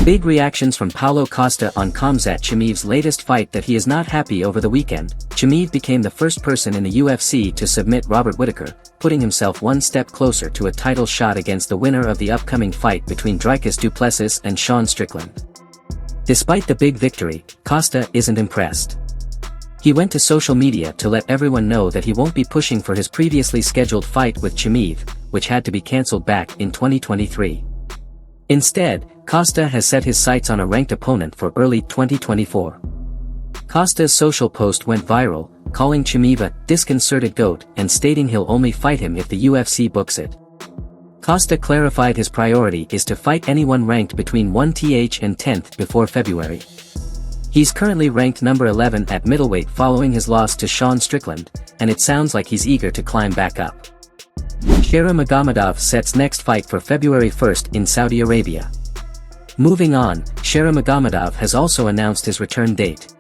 Big reactions from Paulo Costa on Khamzat Chimaev's latest fight that he is not happy over the weekend. Chimaev became the first person in the UFC to submit Robert Whittaker, putting himself one step closer to a title shot against the winner of the upcoming fight between Dricus du Plessis and Sean Strickland. Despite the big victory, Costa isn't impressed. He went to social media to let everyone know that he won't be pushing for his previously scheduled fight with Chimaev, which had to be cancelled back in 2023. Instead, Costa has set his sights on a ranked opponent for early 2024. Costa's social post went viral, calling Chimaev a disconcerted goat and stating he'll only fight him if the UFC books it. Costa clarified his priority is to fight anyone ranked between 1th and 10th before February. He's currently ranked number 11 at middleweight following his loss to Sean Strickland, and it sounds like he's eager to climb back up. Sherry Magomedov sets next fight for February 1st in Saudi Arabia. Moving on, Sherry Magomedov has also announced his return date.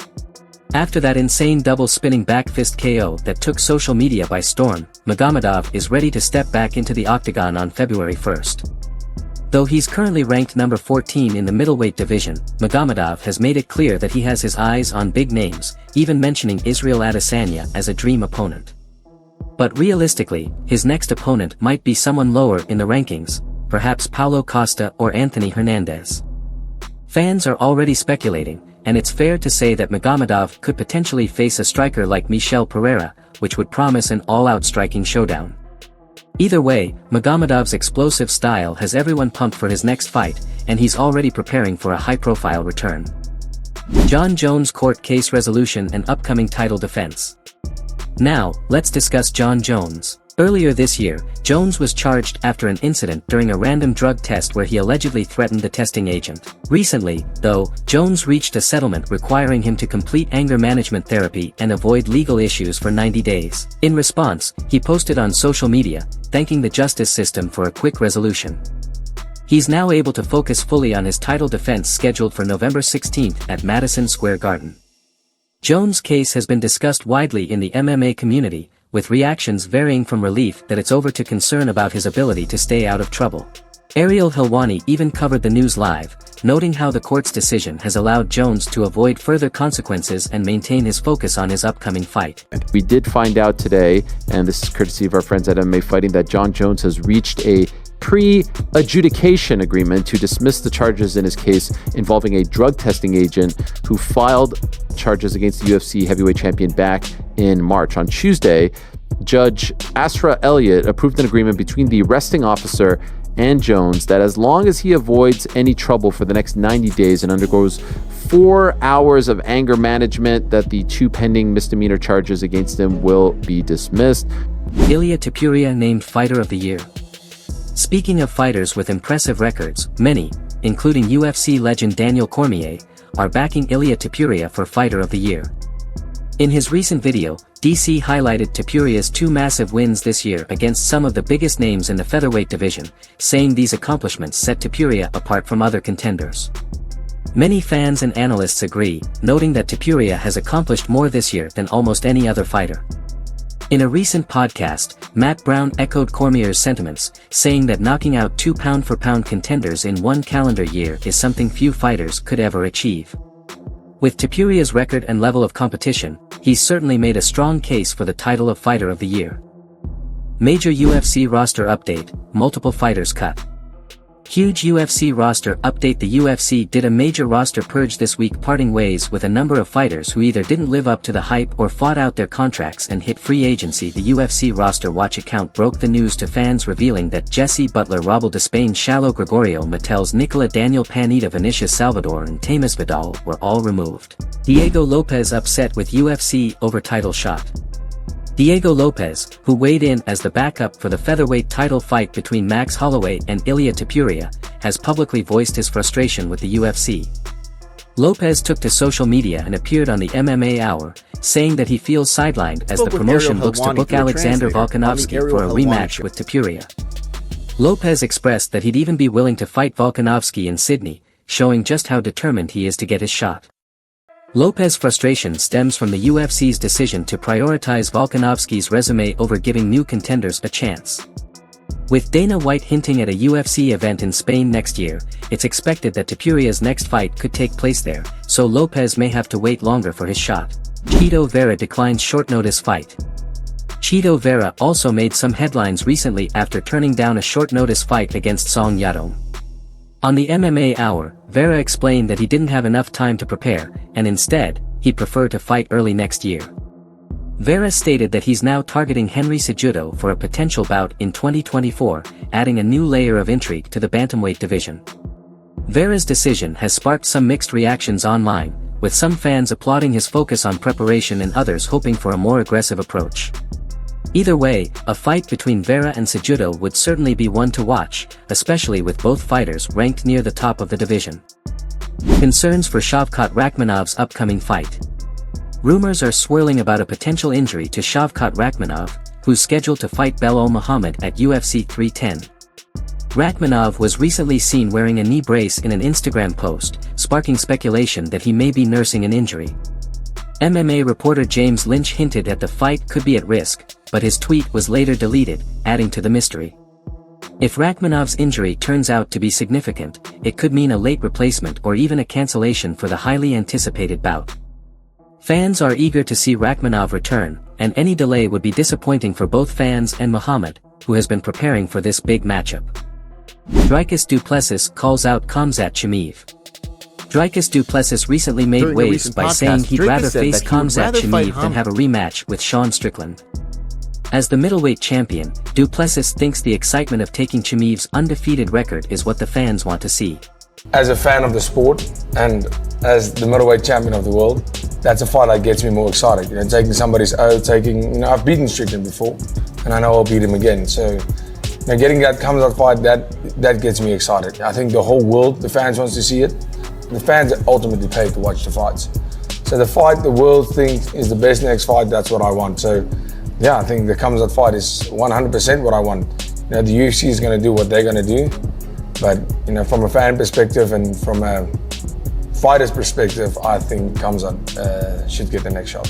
After that insane double-spinning back fist KO that took social media by storm, Magomedov is ready to step back into the octagon on February 1st. Though he's currently ranked number 14 in the middleweight division, Magomedov has made it clear that he has his eyes on big names, even mentioning Israel Adesanya as a dream opponent. But realistically, his next opponent might be someone lower in the rankings, perhaps Paulo Costa or Anthony Hernandez. Fans are already speculating, and it's fair to say that Magomedov could potentially face a striker like Michel Pereira, which would promise an all-out striking showdown. Either way, Magomedov's explosive style has everyone pumped for his next fight, and he's already preparing for a high-profile return. Jon Jones court case resolution and upcoming title defense. Now, let's discuss Jon Jones. Earlier this year, Jones was charged after an incident during a random drug test where he allegedly threatened the testing agent. Recently, though, Jones reached a settlement requiring him to complete anger management therapy and avoid legal issues for 90 days. In response, he posted on social media, thanking the justice system for a quick resolution. He's now able to focus fully on his title defense scheduled for November 16th at Madison Square Garden. Jones' case has been discussed widely in the MMA community, with reactions varying from relief that it's over to concern about his ability to stay out of trouble. Ariel Helwani even covered the news live, noting how the court's decision has allowed Jones to avoid further consequences and maintain his focus on his upcoming fight. We did find out today, and this is courtesy of our friends at MMA Fighting, that Jon Jones has reached a pre-adjudication agreement to dismiss the charges in his case involving a drug testing agent who filed charges against the UFC heavyweight champion back in March. On Tuesday, Judge Asra Elliott approved an agreement between the arresting officer and Jones that as long as he avoids any trouble for the next 90 days and undergoes 4 hours of anger management, that the 2 pending misdemeanor charges against him will be dismissed. Ilia Topuria named Fighter of the Year. Speaking of fighters with impressive records, many, including UFC legend Daniel Cormier, are backing Ilia Topuria for Fighter of the Year. In his recent video, DC highlighted Topuria's 2 massive wins this year against some of the biggest names in the featherweight division, saying these accomplishments set Topuria apart from other contenders. Many fans and analysts agree, noting that Topuria has accomplished more this year than almost any other fighter. In a recent podcast, Matt Brown echoed Cormier's sentiments, saying that knocking out 2 pound-for-pound contenders in 1 calendar year is something few fighters could ever achieve. With Topuria's record and level of competition, he's certainly made a strong case for the title of Fighter of the Year. Major UFC roster update, multiple fighters cut. Huge UFC roster update. The UFC did a major roster purge this week, parting ways with a number of fighters who either didn't live up to the hype or fought out their contracts and hit free agency. The UFC roster watch account broke the news to fans, revealing that Jesse Butler, Raul Despain, Shalo Gregorio Matels, Nicola Daniel Panetta, Vinicius Salvador and Tamas Vidal were all removed. Diego Lopez upset with UFC over title shot. Diego Lopez, who weighed in as the backup for the featherweight title fight between Max Holloway and Ilia Topuria, has publicly voiced his frustration with the UFC. Lopez took to social media and appeared on the MMA Hour, saying that he feels sidelined as the promotion looks to book Alexander Volkanovski for a rematch with Topuria. Lopez expressed that he'd even be willing to fight Volkanovski in Sydney, showing just how determined he is to get his shot. Lopez's frustration stems from the UFC's decision to prioritize Volkanovski's resume over giving new contenders a chance. With Dana White hinting at a UFC event in Spain next year, it's expected that Topuria's next fight could take place there, so Lopez may have to wait longer for his shot. Chito Vera declines short-notice fight. Chito Vera also made some headlines recently after turning down a short-notice fight against Song Yadong. On the MMA Hour, Vera explained that he didn't have enough time to prepare, and instead, he'd prefer to fight early next year. Vera stated that he's now targeting Henry Cejudo for a potential bout in 2024, adding a new layer of intrigue to the bantamweight division. Vera's decision has sparked some mixed reactions online, with some fans applauding his focus on preparation and others hoping for a more aggressive approach. Either way, a fight between Vera and Cejudo would certainly be one to watch, especially with both fighters ranked near the top of the division. Concerns for Shavkat Rakhmonov's upcoming fight. Rumors are swirling about a potential injury to Shavkat Rakhmonov, who's scheduled to fight Belal Muhammad at UFC 310. Rakhmonov was recently seen wearing a knee brace in an Instagram post, sparking speculation that he may be nursing an injury. MMA reporter James Lynch hinted that the fight could be at risk, but his tweet was later deleted, adding to the mystery. If Rakhmonov's injury turns out to be significant, it could mean a late replacement or even a cancellation for the highly anticipated bout. Fans are eager to see Rakhmonov return, and any delay would be disappointing for both fans and Muhammad, who has been preparing for this big matchup. Dricus du Plessis calls out Khamzat Chimaev. Dricus du Plessis recently made waves by saying he'd rather face Khamzat Chimaev than have a rematch with Sean Strickland. As the middleweight champion, du Plessis thinks the excitement of taking Chimaev's undefeated record is what the fans want to see. As a fan of the sport and as the middleweight champion of the world, that's a fight that gets me more excited. Taking somebody's I've beaten Strickland before, and I know I'll beat him again. So, getting that Khamzat fight, that gets me excited. I think the whole world, the fans wants to see it. The fans are ultimately paid to watch the fights. So the fight the world thinks is the best next fight, that's what I want. So, yeah, I think the Khamzat fight is 100% what I want. The UFC is going to do what they're going to do, but from a fan perspective and from a fighter's perspective, I think Khamzat should get the next shot.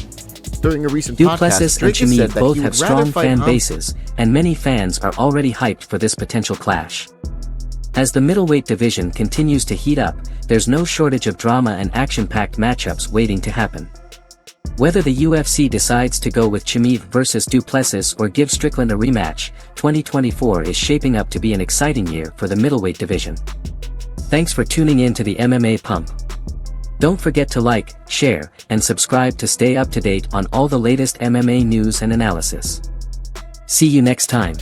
During a recent du podcast, Plessis and Dricus said Chimaev that both he have would rather strong fight fan Khamzat. bases, and many fans are already hyped for this potential clash. As the middleweight division continues to heat up, there's no shortage of drama and action-packed matchups waiting to happen. Whether the UFC decides to go with Chimaev versus du Plessis or give Strickland a rematch, 2024 is shaping up to be an exciting year for the middleweight division. Thanks for tuning in to the MMA Pump. Don't forget to like, share, and subscribe to stay up to date on all the latest MMA news and analysis. See you next time.